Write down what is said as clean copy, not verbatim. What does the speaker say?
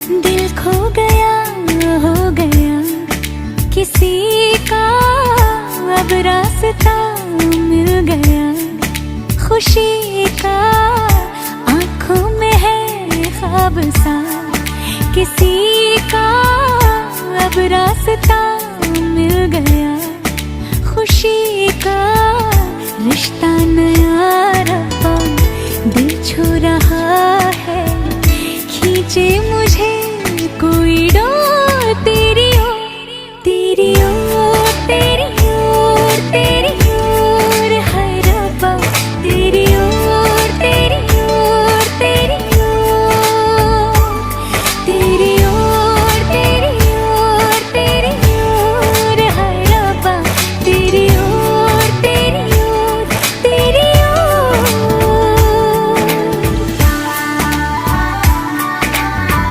दिल खो गया, हो गया किसी का, अब रास्ता मिल गया खुशी का। आंखों में है ख्वाब सा किसी का, अब रास्ता मिल गया खुशी का। रिश्ता नया रब्बा दिल छू रहा है, खींचे मुझे